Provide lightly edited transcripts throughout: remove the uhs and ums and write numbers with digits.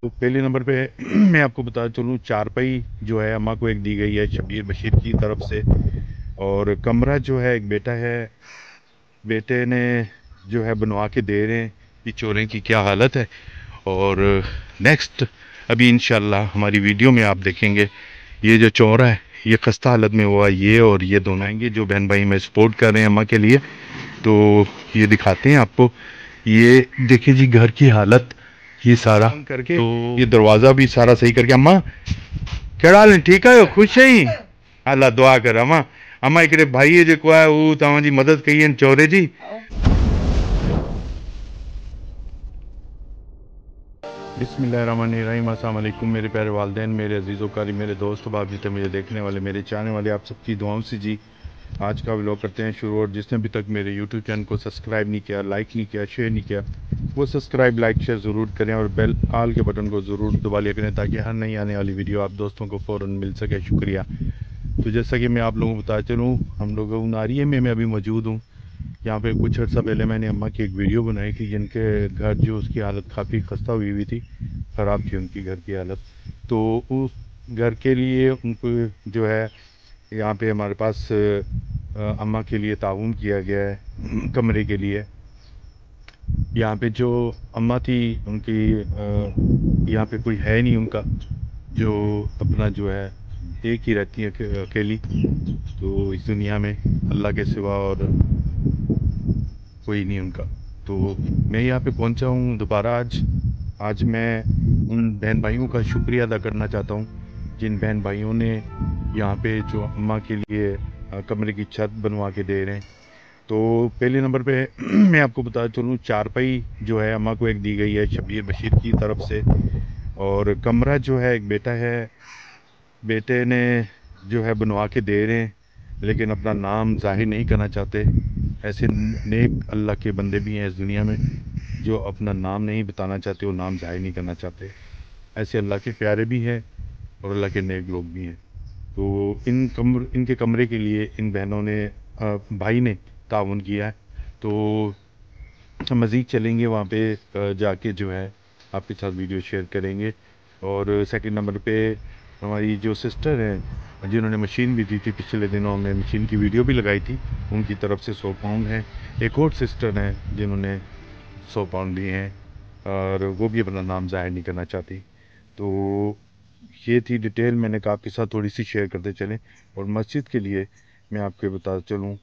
तो पहले नंबर पे मैं आपको बता चलूँ, चारपाई जो है अम्मा को एक दी गई है शब्बीर बशीर की तरफ से। और कमरा जो है एक बेटा है, बेटे ने जो है बनवा के दे रहे हैं। कि चोरें की क्या हालत है। और नेक्स्ट अभी इंशाल्लाह हमारी वीडियो में आप देखेंगे ये जो चौरा है ये खस्ता हालत में हुआ, ये और ये दोनों आएंगे जो बहन भाई में सपोर्ट कर रहे हैं अम्मा के लिए। तो ये दिखाते हैं आपको। ये देखिए जी घर की हालत, ये सारा करके तो ये दरवाज़ा भी सारा सही करके। अम्मा केड़ा हाल है, ठीक है, खुश है? अल्लाह दुआ कर अम्मा। अम्मा हिकिड़े भाई जेको आहे उहो तव्हांजी मदद कई आहिनि चौरे जी। बिस्मिल्लाहिर्रहमानिर्रहीम। अस्सलाम वालेकुम मेरे प्यारे वालिदैन, मेरे अजीज़ कारी, मेरे दोस्त बाप जितने मुझे देखने वाले, मेरे चाहने वाले, आप सबकी दुआओं से जी आज का व्लॉग करते हैं शुरू। और जिसने अभी तक मेरे यूट्यूब चैनल को सब्सक्राइब नहीं किया, लाइक नहीं किया, शेयर नहीं किया, वो सब्सक्राइब लाइक शेयर ज़रूर करें और बेल आल के बटन को ज़रूर दबा लिया करें ताकि हर नई आने वाली वीडियो आप दोस्तों को फ़ौरन मिल सके। शुक्रिया। तो जैसा कि मैं आप लोगों को बता चलूँ, हम लोग नारिये में मैं अभी मौजूद हूँ। यहाँ पे कुछ अर्सा पहले मैंने अम्मा की एक वीडियो बनाई थी जिनके घर जो उसकी हालत काफ़ी खस्ता हुई थी, ख़राब थी उनकी घर की हालत। तो उस घर के लिए उनको जो है यहाँ पे हमारे पास अम्मा के लिए ताउन किया गया है कमरे के लिए। यहाँ पे जो अम्मा थी उनकी यहाँ पे कोई है नहीं उनका, जो अपना जो है एक ही रहती है अकेली। तो इस दुनिया में अल्लाह के सिवा और कोई नहीं उनका। तो मैं यहाँ पे पहुँचा हूँ दोबारा आज मैं उन बहन भाइयों का शुक्रिया अदा करना चाहता हूँ जिन बहन भाइयों ने यहाँ पे जो अम्मा के लिए कमरे की छत बनवा के दे रहे हैं। तो पहले नंबर पे मैं आपको बता चलूँ, चारपाई जो है अम्मा को एक दी गई है शब्बीर बशीर की तरफ से। और कमरा जो है एक बेटा है, बेटे ने जो है बनवा के दे रहे हैं लेकिन अपना नाम जाहिर नहीं करना चाहते। ऐसे नेक अल्लाह के बंदे भी हैं इस दुनिया में जो अपना नाम नहीं बताना चाहते, वो नाम जाहिर नहीं करना चाहते। ऐसे अल्लाह के प्यारे भी हैं और अल्लाह के नेक लोग भी हैं। तो इनके कमरे के लिए इन बहनों ने भाई ने ताउन किया है। तो हम मज़ीद चलेंगे वहाँ पे जाके जो है आपके साथ वीडियो शेयर करेंगे। और सेकंड नंबर पे हमारी जो सिस्टर हैं जिन्होंने मशीन भी दी थी, पिछले दिनों में मशीन की वीडियो भी लगाई थी, उनकी तरफ से 100 पाउंड हैं। एक और सिस्टर हैं जिन्होंने 100 पाउंड दिए हैं और वो भी अपना नाम ज़ाहिर नहीं करना चाहती। तो ये थी डिटेल, मैंने कहा आपके साथ थोड़ी सी शेयर करते चलें। और मस्जिद के लिए मैं आपको बता चलूँ,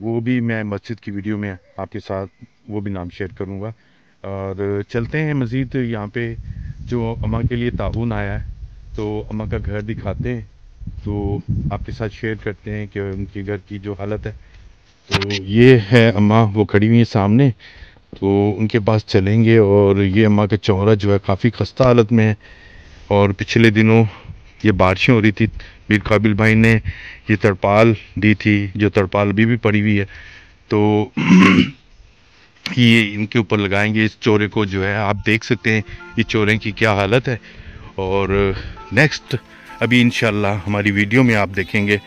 वो भी मैं मस्जिद की वीडियो में आपके साथ वो भी नाम शेयर करूँगा। और चलते हैं मज़ीद यहाँ पे जो अम्मा के लिए ताउन आया है तो अम्मा का घर दिखाते हैं, तो आपके साथ शेयर करते हैं कि उनके घर की जो हालत है। तो ये है अम्मा, वो खड़ी हुई है सामने, तो उनके पास चलेंगे। और ये अम्मा का चौरा जो है काफ़ी खस्ता हालत में है और पिछले दिनों ये बारिशें हो रही थी, मीर काबिल भाई ने ये तरपाल दी थी, जो तरपाल अभी भी पड़ी हुई है। तो ये इनके ऊपर लगाएंगे इस चौरे को, जो है आप देख सकते हैं ये चौरे की क्या हालत है। और नेक्स्ट अभी इंशाल्लाह हमारी वीडियो में आप देखेंगे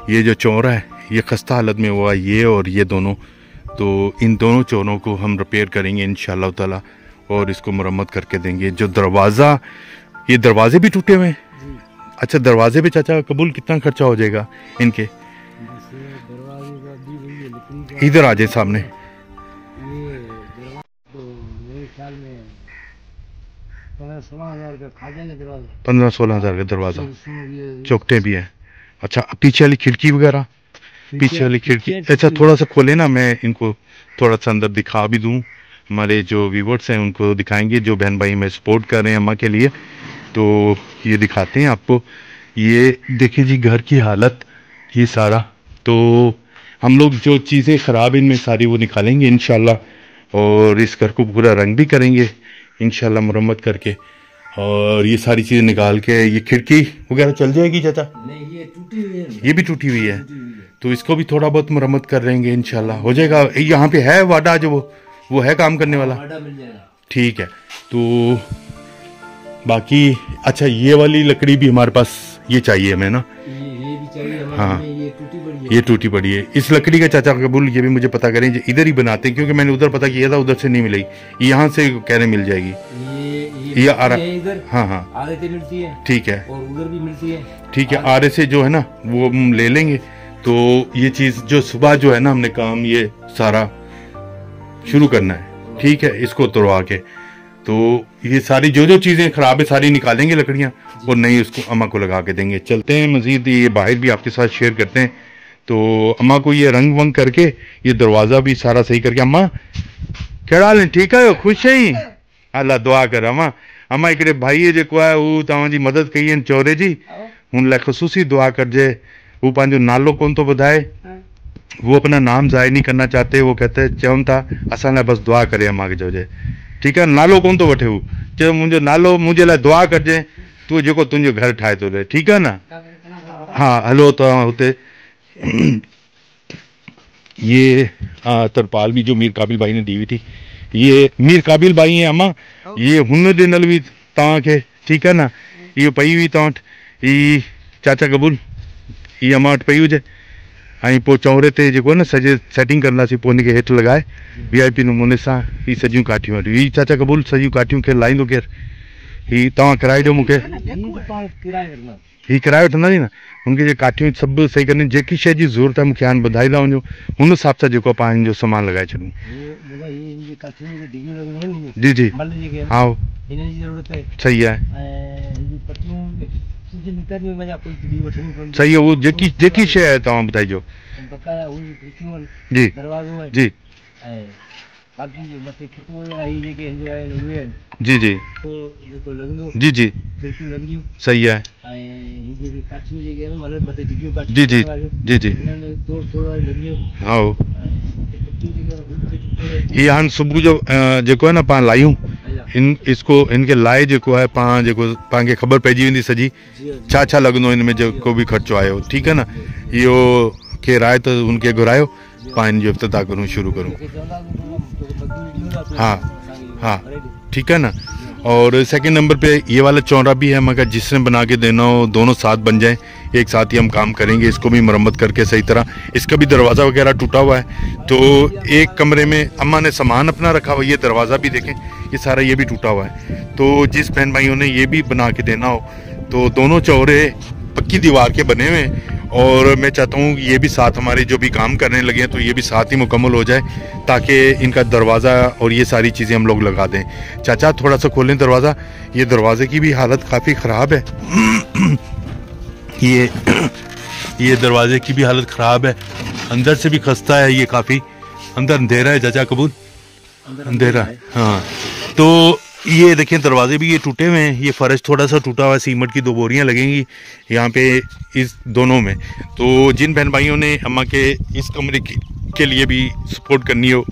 ये जो चौरा है ये खस्ता हालत में हुआ, ये और ये दोनों। तो इन दोनों चौरों को हम रिपेयर करेंगे इंशाल्लाह ताला और इसको मरम्मत करके देंगे। जो दरवाज़ा, ये दरवाजे भी टूटे हुए हैं। अच्छा, दरवाजे पे चाचा कबूल कितना खर्चा हो जाएगा इनके? इधर आ जाए सामने। ख्याल में 15-16 हज़ार का खा जाएंगे दरवाजा। 15-16 हज़ार का दरवाज़ा, चौकटे भी है। अच्छा, पीछे वाली खिड़की वगैरह, पीछे वाली खिड़की, अच्छा थोड़ा सा खोले ना, मैं इनको थोड़ा सा अंदर दिखा भी दूँ। हमारे जो व्यूवर्स हैं उनको दिखाएंगे, जो बहन भाई में सपोर्ट कर रहे हैं अम्मा के लिए। तो ये दिखाते हैं आपको। ये देखिए जी घर की हालत, ये सारा। तो हम लोग जो चीज़ें ख़राब इनमें सारी वो निकालेंगे इंशाल्लाह और इस घर को पूरा रंग भी करेंगे इंशाल्लाह मरम्मत करके। और ये सारी चीज़ें निकाल के ये खिड़की वगैरह चल जाएगी चाचा? नहीं, ये टूटी हुई है, ये भी टूटी हुई है। तो इसको भी थोड़ा बहुत मरम्मत कर लेंगे इंशाल्लाह, हो जाएगा। यहाँ पे है वाडा, जो वो है काम करने वाला, मिल जाएगा। ठीक है। तो बाकी अच्छा, ये वाली लकड़ी भी हमारे पास ये चाहिए हमें ना, ये भी चाहिए हमें। हाँ, ये टूटी पड़ी है, ये टूटी पड़ी है। इस लकड़ी का चाचा कबूल ये भी मुझे पता करें, इधर ही बनाते हैं क्योंकि मैंने उधर पता किया था, उधर से नहीं मिलेगी, यहाँ से कह रहे मिल जाएगी। ये आरा, है इधर, हाँ हाँ आगे से मिलती है ठीक है, और उधर भी मिलती है। ठीक है। आरे से जो है ना वो हम ले लेंगे। तो ये चीज जो सुबह जो है ना हमने काम ये सारा शुरू करना है, ठीक है, इसको तोड़वा के। तो ये सारी जो जो चीजें खराब है सारी निकालेंगे लकड़ियां और नई उसको अम्मा को लगा के देंगे। चलते हैं मजीद, ये बाहर भी आपके साथ शेयर करते हैं। तो अम्मा को ये रंग वंग करके ये दरवाजा भी सारा सही करके, अम्मा क्या हाल है, ठीक है, खुश है? अल्लाह दुआ कर अम्मा। अम्मा हिकिड़े भाई जेको आहे उहो तव्हांजी मदद कई आहिनि चौरे जी, हुन लाइ ख़ुसूसी दुआ करिजे। वो पंहिंजो नालो कोन थो ॿुधाए, वो अपना नाम ज़ाहिर नहीं करना चाहते, वो कहते चवनि था असां लाइ बसि दुआ करे अम्मा खे चइजे, ठीकु आहे। नालो कोन थो वठे, हू चयो मुंहिंजो नालो मुंहिंजे लाइ दुआ करिजे, तूं जेको तुंहिंजो घर ठाहे थो ॾे, ठीकु आहे न। हा हलो तव्हां हुते। ये तरपाल भी जो मीर काबिल भाई ने दी हुई थी, ये मीर काबिल भाई है अम्मा, ये हुन ॾिनल हुई तव्हांखे, ठीकु आहे न। इहो पई हुई तव्हां वटि, ही चाचा कबूल ही अम्मा वटि पई हुजे। ऐं पोइ चौरे ते जेको आहे न सॼे सेटिंग कंदासीं, पोइ हुनखे हेठि लॻाए VIP नमूने सां ही सॼियूं काठियूं वठियूं। ही चाचा कबूल सॼियूं काठियूं खे लाहींदो केरु, ही तव्हां किराए ॾियो मूंखे, ही किरायो वठंदा नी न। हुनखे जे काठियूं सभु सही करणी, जेकी शइ जी ज़रूरत आहे मूंखे हाणे ॿुधाईंदा वञो, हुन हिसाब सां जेको पाण जो सामान लॻाए छॾूं। जी जी हा सही आहे, सही आहे। उहो जेकी शइ आहे तव्हां ॿुधाइजो। जी जी जी जी जी जी सही है, जी जी जी जी हाँ। ये हाणे सुबुह जो जेको आहे न पाण लायूं इसको, इनके लाए जेको आहे पाण जेको पाण खे ख़बर पइजी वेंदी सॼी छा छा लॻंदो हिन में जेको बि ख़र्चो आयो, ठीकु आहे न। इहो केरु आहे त उनखे घुरायो, पाण जो इफ्तिताह करूं, शुरू करूं। हाँ हाँ ठीक है ना। और सेकंड नंबर पे ये वाला चौरा भी है, मगर जिसने बना के देना हो दोनों साथ बन जाएं, एक साथ ही हम काम करेंगे। इसको भी मरम्मत करके सही तरह, इसका भी दरवाज़ा वगैरह टूटा हुआ है, तो एक कमरे में अम्मा ने सामान अपना रखा हुआ, ये दरवाज़ा भी देखें ये सारा ये भी टूटा हुआ है। तो जिस बहन भाइयों ने ये भी बना के देना हो तो दोनों चौरे पक्की दीवार के बने हुए हैं, और मैं चाहता हूँ ये भी साथ हमारे जो भी काम करने लगे हैं तो ये भी साथ ही मुकम्मल हो जाए, ताकि इनका दरवाज़ा और ये सारी चीज़ें हम लोग लगा दें। चाचा थोड़ा सा खोलें दरवाज़ा, ये दरवाजे की भी हालत काफ़ी ख़राब है। ये दरवाजे की भी हालत ख़राब है, अंदर से भी खस्ता है, ये काफ़ी अंदर अंधेरा है चाचा कबूल, अंधेरा है हाँ। तो ये देखें दरवाजे भी ये टूटे हुए हैं, ये फर्श थोड़ा सा टूटा हुआ है, सीमेंट की 2 बोरियां लगेंगी यहाँ पे इस दोनों में। तो जिन बहन भाइयों ने अम्मा के इस कमरे के लिए भी सपोर्ट करनी हो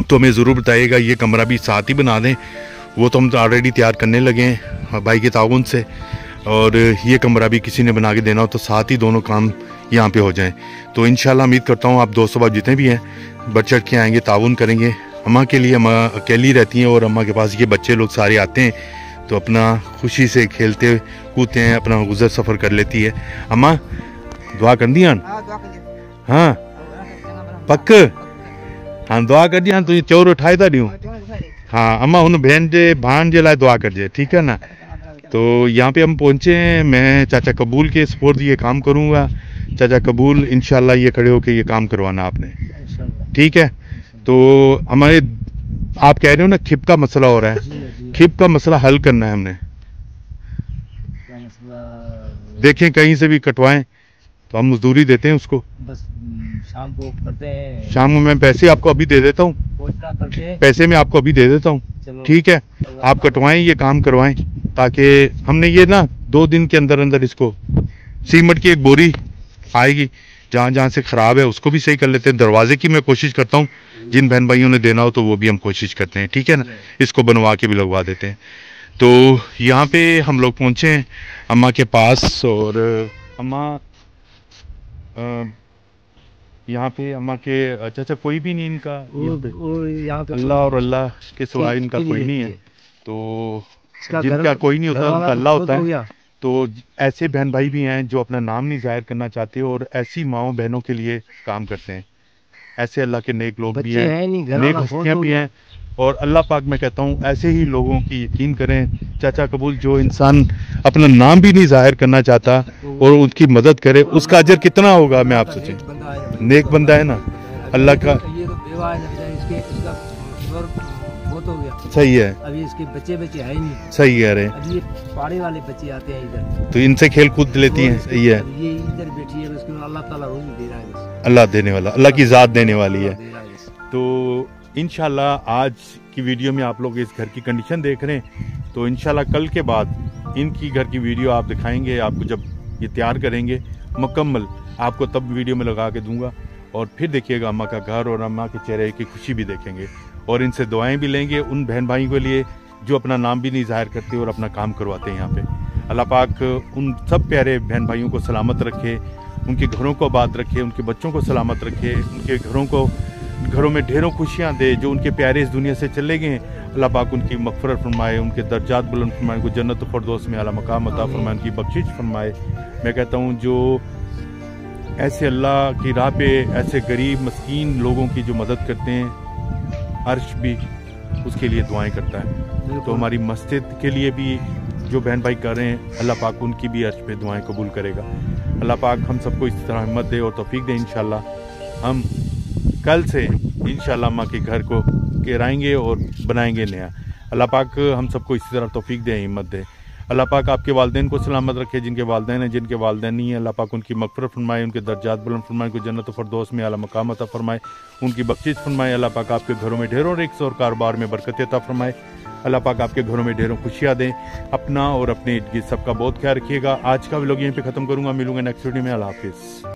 तो हमें ज़रूर बताइएगा, ये कमरा भी साथ ही बना दें। वो तो हम तो ऑलरेडी तैयार करने लगे हैं भाई के ताउन से, और ये कमरा भी किसी ने बना के देना हो तो साथ ही दोनों काम यहाँ पे हो जाएँ। तो इंशाल्लाह उम्मीद करता हूँ आप दोस्तों बाब जितने भी हैं बढ़ चढ़ के आएँगे, ताउन करेंगे। अम्मा के लिए अम्मा अकेली रहती हैं और अम्मा के पास ये बच्चे लोग सारे आते हैं तो अपना खुशी से खेलते कूदते हैं, अपना गुजर सफ़र कर लेती है। अम्मा दुआ कर दी हाँ पक हाँ दुआ कर दी हाँ, तुझे चौरो ठाहे था ॾियूं हाँ। अम्मा उन बहन जे भाण जे लाइ दुआ करिजे, ठीक है ना। तो यहाँ पे हम पहुँचे हैं, मैं चाचा कबूल के सपोर्ट ये काम करूँगा। चाचा कबूल इंशाल्लाह ये खड़े होके ये काम करवाना आपने, ठीक है। तो हमारे आप कह रहे हो ना खिप का मसला हो रहा है, खिप का मसला हल करना है हमने। देखें कहीं से भी कटवाएं तो हम मजदूरी देते हैं उसको, बस शाम को करते हैं। शाम को मैं पैसे आपको अभी दे देता हूँ, पैसे मैं आपको अभी दे देता हूँ, ठीक है। आप कटवाएं, ये काम करवाएं, ताकि हमने ये ना 2 दिन के अंदर अंदर इसको सीमेंट की 1 बोरी आएगी, जहाँ जहाँ से ख़राब है उसको भी सही कर लेते हैं। दरवाजे की मैं कोशिश करता हूँ, जिन बहन भाइयों ने देना हो तो वो भी हम कोशिश करते हैं, ठीक है ना। इसको बनवा के भी लगवा देते हैं। तो यहाँ पे हम लोग पहुँचे हैं अम्मा के पास, और अम्मा यहाँ पे अम्मा के अच्छा कोई भी नहीं इनका, यहाँ पे अल्लाह और अल्लाह के सिवा इनका कोई नहीं है। तो जिनका कोई नहीं होता उनका अल्लाह होता है। तो ऐसे बहन भाई भी हैं जो अपना नाम नहीं जाहिर करना चाहते और ऐसी माओ बहनों के लिए काम करते हैं। ऐसे अल्लाह के नेक लोग भी बच्चे हैं, हैं नहीं, घर नेक वाला हस्तियाँ फोन भी हैं। और अल्लाह पाक मैं कहता हूँ ऐसे ही लोगों की यकीन करें। चाचा कबूल, जो इंसान अपना नाम भी नहीं जाहिर करना चाहता और उनकी मदद करे, उसका अजर कितना होगा, मैं आप सोचें। नेक बंदा है ना अल्लाह का। ये तो बेवा है ना, इसका और बहुत हो गया। सही है, अभी इसके बच्चे है ही नहीं। सही कह रहे हैं। अब ये पहाड़ी वाले बच्चे आते हैं इधर, तो इनसे खेल कूद लेती हैं। सही है, अब ये इधर बैठी है, उसको अल्लाह ताला रोज दे रहा है बस। अल्लाह देने वाला, अल्लाह की ज़ात देने वाली है। दे रहा है बस। तो इंशाल्लाह आज की वीडियो में आप लोग इस घर की कंडीशन देख रहे हैं, तो इंशाल्लाह कल के बाद इनकी घर की वीडियो आप दिखाएंगे आपको, जब ये तैयार करेंगे मुकम्मल, आपको तब वीडियो में लगा के दूंगा। और फिर देखिएगा अम्मा का घर और अम्मा के चेहरे की खुशी भी देखेंगे और इनसे दुआएं भी लेंगे उन बहन भाइयों के लिए जो अपना नाम भी नहीं जाहिर करते और अपना काम करवाते हैं यहाँ पे। अल्लाह पाक उन सब प्यारे बहन भाइयों को सलामत रखे, उनके घरों को आबाद रखे, उनके बच्चों को सलामत रखे, उनके घरों में ढेरों खुशियाँ दे। जो उनके प्यारे इस दुनिया से चले गए, अल्लाह पाक उनकी मग़फ़िरत फरमाए, उनके दर्जात बुलंद फरमाए, उनको जन्नत फ़िरदौस में आला मकाम अता फरमाए, उनकी बख्शिश फरमाए। मैं कहता हूँ जो ऐसे अल्लाह की राह पे ऐसे गरीब मस्कीन लोगों की जो मदद करते हैं, अर्श भी उसके लिए दुआएं करता है। तो हमारी मस्जिद के लिए भी जो बहन भाई कर रहे हैं, अल्लाह पाक उनकी भी अर्श पे दुआएं कबूल करेगा। अल्लाह पाक हम सबको इस तरह हिम्मत दे और तौफीक दे। इंशाल्लाह हम कल से इंशाल्लाह अम्मा के घर को गिराएंगे और बनाएंगे नया। अल्लाह पाक हम सबको इसी तरह तौफीक दे, हिम्मत दे। अल्लाह पाक आपके वालिदैन को सलामत रखे, जिनके वालिदैन हैं, जिनके वालिदैन नहीं है, अल्लाह पाक उनकी मग़फ़िरत फरमाए, उनके दर्जात बुलंद फरमाए, उनको जन्नत फ़िरदौस में आला मकाम अता फरमाए, उनकी बख्शिश फरमाए। अल्लाह पाक आपके घरों में ढेरों रिज़्क़ और कारोबार में बरकत अता फरमाए। अल्लाह पाक आपके घरों में ढेरों खुशियाँ दें। अपना और अपने सबका बहुत ख्याल रखिएगा। आज का व्लॉग यहीं पे ख़त्म करूँगा, मिलूंगा नेक्स्ट वीडियो में। अल्लाह हाफिज़।